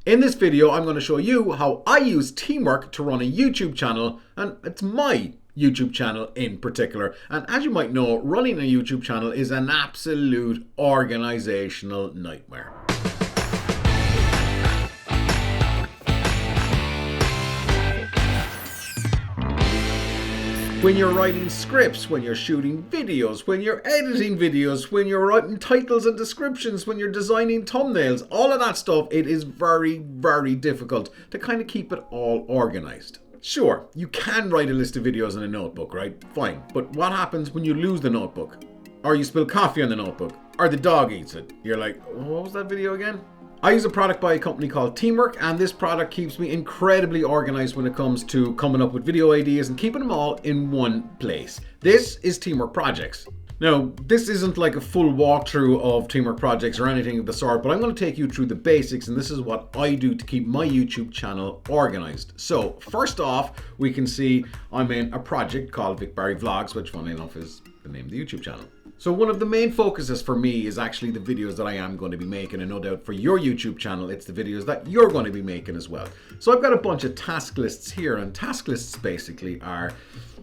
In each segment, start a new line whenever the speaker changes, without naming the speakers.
In this video, I'm going to show you how I use teamwork to run a YouTube channel, and it's my YouTube channel in particular. And as you might know, running a YouTube channel is an absolute organizational nightmare. When you're writing scripts, when you're shooting videos, when you're editing videos, when you're writing titles and descriptions, when you're designing thumbnails, all of that stuff, it is very, very difficult to kind of keep it all organized. Sure, you can write a list of videos in a notebook, right? Fine. But what happens when you lose the notebook? Or you spill coffee on the notebook? Or the dog eats it? You're like, what was that video again? I use a product by a company called Teamwork, and this product keeps me incredibly organized when it comes to coming up with video ideas and keeping them all in one place. This is Teamwork Projects. Now, this isn't like a full walkthrough of Teamwork Projects or anything of the sort, but I'm going to take you through the basics, and this is what I do to keep my YouTube channel organized. So, first off, we can see I'm in a project called Vic Barry Vlogs, which funnily enough is the name of the YouTube channel. So one of the main focuses for me is actually the videos that I am going to be making, and no doubt for your YouTube channel, it's the videos that you're going to be making as well. So I've got a bunch of task lists here, and task lists basically are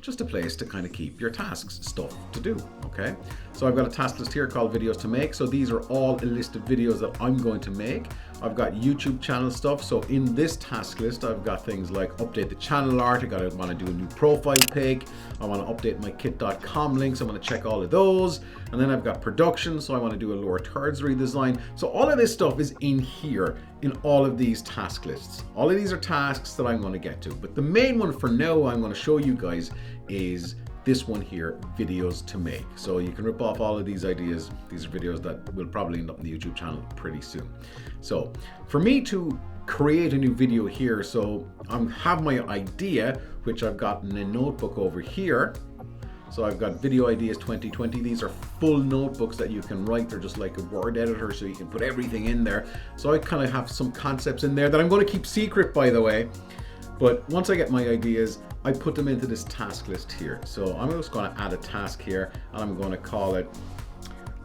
just a place to kind of keep your tasks, stuff to do, okay? So I've got a task list here called videos to make. So these are all a list of videos that I'm going to make. I've got YouTube channel stuff. So in this task list, I've got things like update the channel art. I want to do a new profile pic. I want to update my kit.com links. I want to check all of those. And then I've got production. So I want to do a lower thirds redesign. So all of this stuff is in here in all of these task lists. All of these are tasks that I'm going to get to. But the main one for now I'm going to show you guys is this one here, videos to make. So you can rip off all of these ideas. These are videos that will probably end up in the YouTube channel pretty soon. So for me to create a new video here, so I have my idea, which I've got in a notebook over here. So I've got video ideas 2020. These are full notebooks that you can write. They're just like a word editor, so you can put everything in there. So I kind of have some concepts in there that I'm going to keep secret, by the way. But once I get my ideas, I put them into this task list here. So I'm just going to add a task here, and I'm going to call it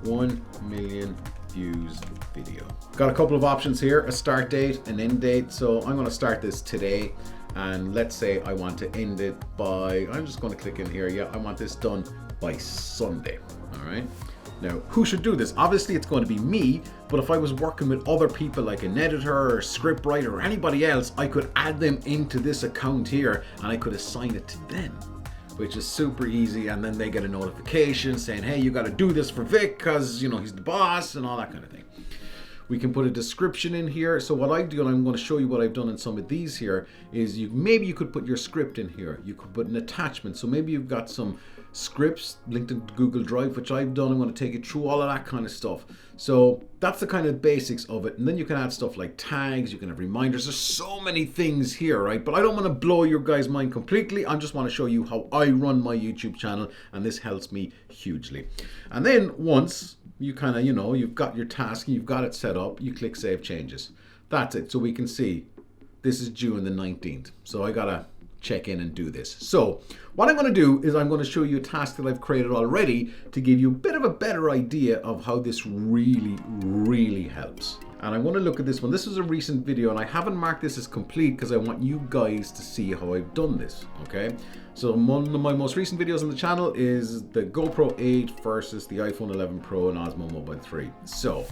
1 million views video. Got a couple of options here, a start date, an end date. So I'm going to start this today, and let's say I want to end it by, I'm just going to click in here. Yeah, I want this done by Sunday. All right. Now, who should do this? Obviously, it's going to be me, but if I was working with other people like an editor or script writer or anybody else, I could add them into this account here and I could assign it to them, which is super easy. And then they get a notification saying, hey, you got to do this for Vic because, you know, he's the boss and all that kind of thing. We can put a description in here. So what I do, and I'm going to show you what I've done in some of these here, is maybe you could put your script in here. You could put an attachment. So maybe you've got some scripts linked in Google Drive, which I've done. I'm going to take you through all of that kind of stuff. So that's the kind of basics of it. And then you can add stuff like tags. You can have reminders. There's so many things here, right? But I don't want to blow your guys' mind completely. I just want to show you how I run my YouTube channel, and this helps me hugely. And then once you kind of, you know, you've got your task, you've got it set up, you click Save Changes. That's it. So we can see this is due on the 19th. So I got to check in and do this. So what I'm going to do is I'm going to show you a task that I've created already to give you a bit of a better idea of how this really, really helps. And I want to look at this one. This is a recent video, and I haven't marked this as complete because I want you guys to see how I've done this, okay? So one of my most recent videos on the channel is the GoPro 8 versus the iPhone 11 Pro and Osmo Mobile 3. So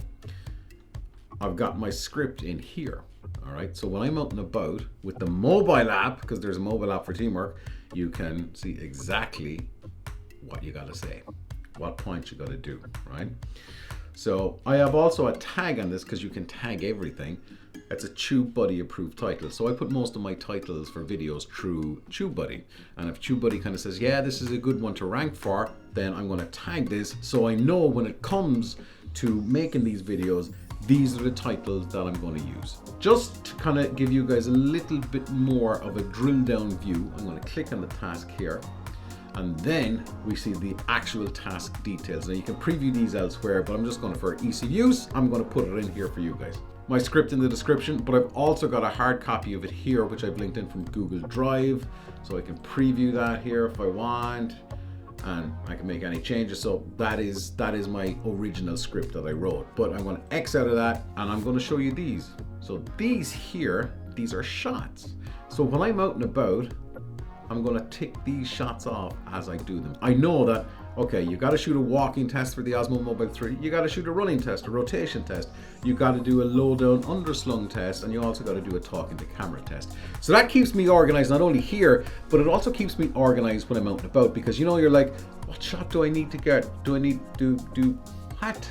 I've got my script in here. All right, so when I'm out and about with the mobile app, because there's a mobile app for Teamwork, you can see exactly what you got to say, what points you got to do, right? So I have also a tag on this because you can tag everything. It's a TubeBuddy approved title. So I put most of my titles for videos through TubeBuddy. And if TubeBuddy kind of says, yeah, this is a good one to rank for, then I'm going to tag this so I know when it comes to making these videos, these are the titles that I'm going to use. Just to kind of give you guys a little bit more of a drill down view, I'm going to click on the task here. And then we see the actual task details. Now you can preview these elsewhere, but I'm just going to, for ease of use, I'm going to put it in here for you guys. My script in the description, but I've also got a hard copy of it here, which I've linked in from Google Drive. So I can preview that here if I want, and I can make any changes. So that is my original script that I wrote, but I'm going to X out of that and I'm going to show you these. So these here, these are shots. So when I'm out and about, I'm going to tick these shots off as I do them. I know that, okay, you got to shoot a walking test for the Osmo Mobile 3. You got to shoot a running test, a rotation test. You got to do a low down underslung test, and you also got to do a talking to camera test. So that keeps me organized not only here, but it also keeps me organized when I'm out and about, because you know, you're like, what shot do I need to get? Do I need to do what?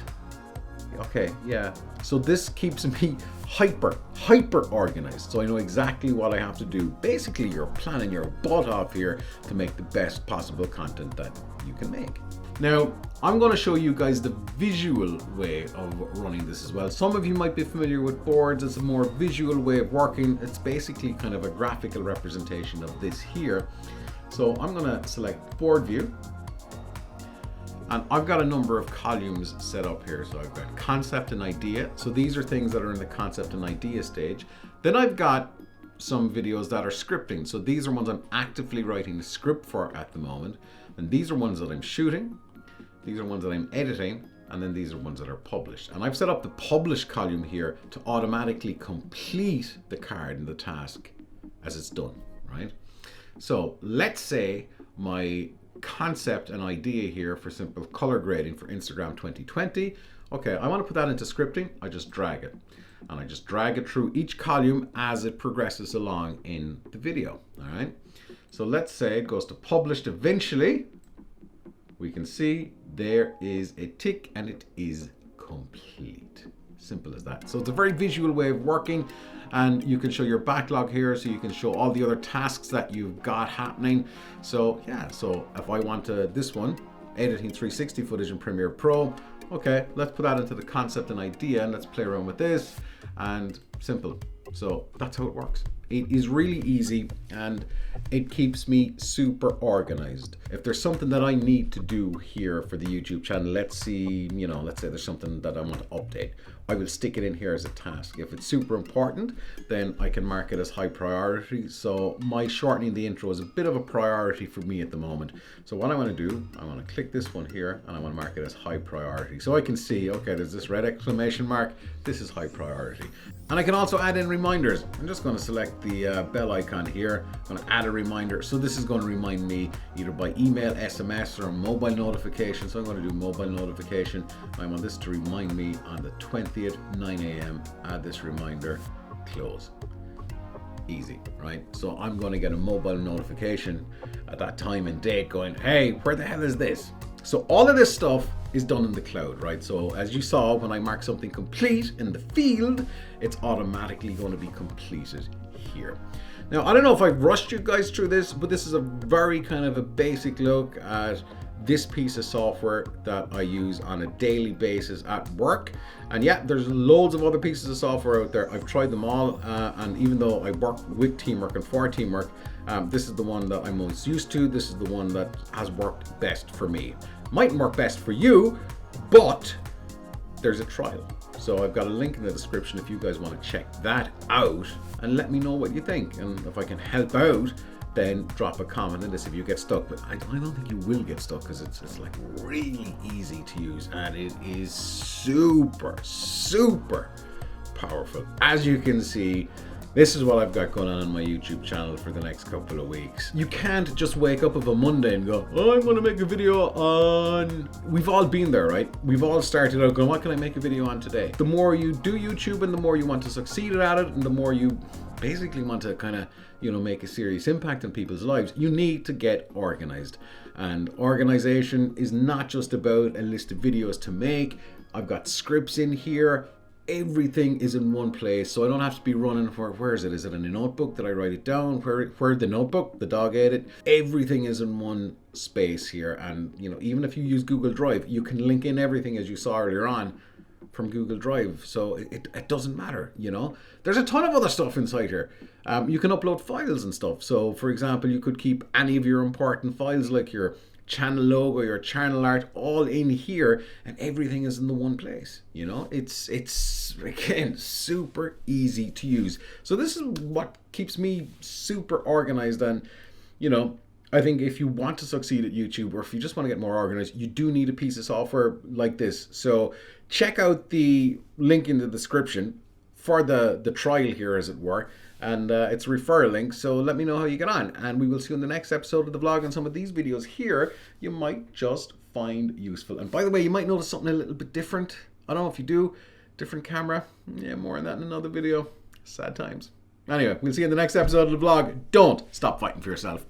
Okay, yeah. So this keeps me hyper organized. So I know exactly what I have to do. Basically, you're planning your butt off here to make the best possible content that you can make. Now, I'm going to show you guys the visual way of running this as well. Some of you might be familiar with boards. It's a more visual way of working. It's basically kind of a graphical representation of this here. So I'm going to select board view. And I've got a number of columns set up here. So I've got concept and idea. So these are things that are in the concept and idea stage. Then I've got some videos that are scripting. So these are ones I'm actively writing the script for at the moment. And these are ones that I'm shooting. These are ones that I'm editing. And then these are ones that are published. And I've set up the publish column here to automatically complete the card and the task as it's done, right? So let's say my concept and idea here for simple color grading for Instagram 2020. Okay, I want to put that into scripting. I just drag it. And I just drag it through each column as it progresses along in the video. All right. So let's say it goes to published eventually. We can see there is a tick and it is complete. Simple as that. So it's a very visual way of working, and you can show your backlog here, so you can show all the other tasks that you've got happening. So yeah, so if I want to, this one, editing 360 footage in Premiere Pro, okay, let's put that into the concept and idea and let's play around with this, and simple. So that's how it works. It is really easy and it keeps me super organized. If there's something that I need to do here for the YouTube channel, let's see, you know, let's say there's something that I want to update, I will stick it in here as a task. If it's super important, then I can mark it as high priority. So my shortening the intro is a bit of a priority for me at the moment. So what I want to do, I want to click this one here and I want to mark it as high priority. So I can see, okay, there's this red exclamation mark. This is high priority. And I can also add in reminders. I'm just going to select the bell icon here. I'm going to add a reminder. So this is going to remind me either by email, SMS, or mobile notification. So I'm going to do mobile notification. I want this to remind me on the 20th, 9 a.m. Add this reminder, close. Easy, right? So I'm going to get a mobile notification at that time and date going, hey, where the hell is this? So all of this stuff is done in the cloud, right? So as you saw, when I mark something complete in the field, it's automatically going to be completed here. Now, I don't know if I've rushed you guys through this, but this is a very kind of a basic look at this piece of software that I use on a daily basis at work. And yeah, there's loads of other pieces of software out there. I've tried them all, and even though I work with teamwork and for teamwork, this is the one that I'm most used to. This is the one that has worked best for me. Mightn't work best for you, but there's a trial. So I've got a link in the description if you guys want to check that out and let me know what you think. And if I can help out, then drop a comment in this if you get stuck. But I don't think you will get stuck, because it's like really easy to use and it is super powerful. As you can see, this is what I've got going on my YouTube channel for the next couple of weeks. You can't just wake up of a Monday and go, oh, I'm going to make a video on... We've all been there, right? We've all started out going, what can I make a video on today? The more you do YouTube and the more you want to succeed at it and the more you basically want to kind of, you know, make a serious impact in people's lives, you need to get organized. And organization is not just about a list of videos to make. I've got scripts in here. Everything is in one place, so I don't have to be running for, where is it? Is it in a notebook? Did I write it down? Where the notebook? The dog ate it. Everything is in one space here, and you know, even if you use Google Drive, you can link in everything, as you saw earlier on, from Google Drive. So it doesn't matter, you know. There's a ton of other stuff inside here. You can upload files and stuff. So for example, you could keep any of your important files like your channel logo, your channel art, all in here, and everything is in the one place. You know, it's again super easy to use. So this is what keeps me super organized. And you know, I think if you want to succeed at YouTube, or if you just want to get more organized, you do need a piece of software like this. So check out the link in the description for the trial here, as it were. And it's a referral link, so let me know how you get on. And we will see you in the next episode of the vlog. And some of these videos here you might just find useful. And by the way, you might notice something a little bit different. I don't know if you do. Different camera. Yeah, more on that in another video. Sad times. Anyway, we'll see you in the next episode of the vlog. Don't stop fighting for yourself.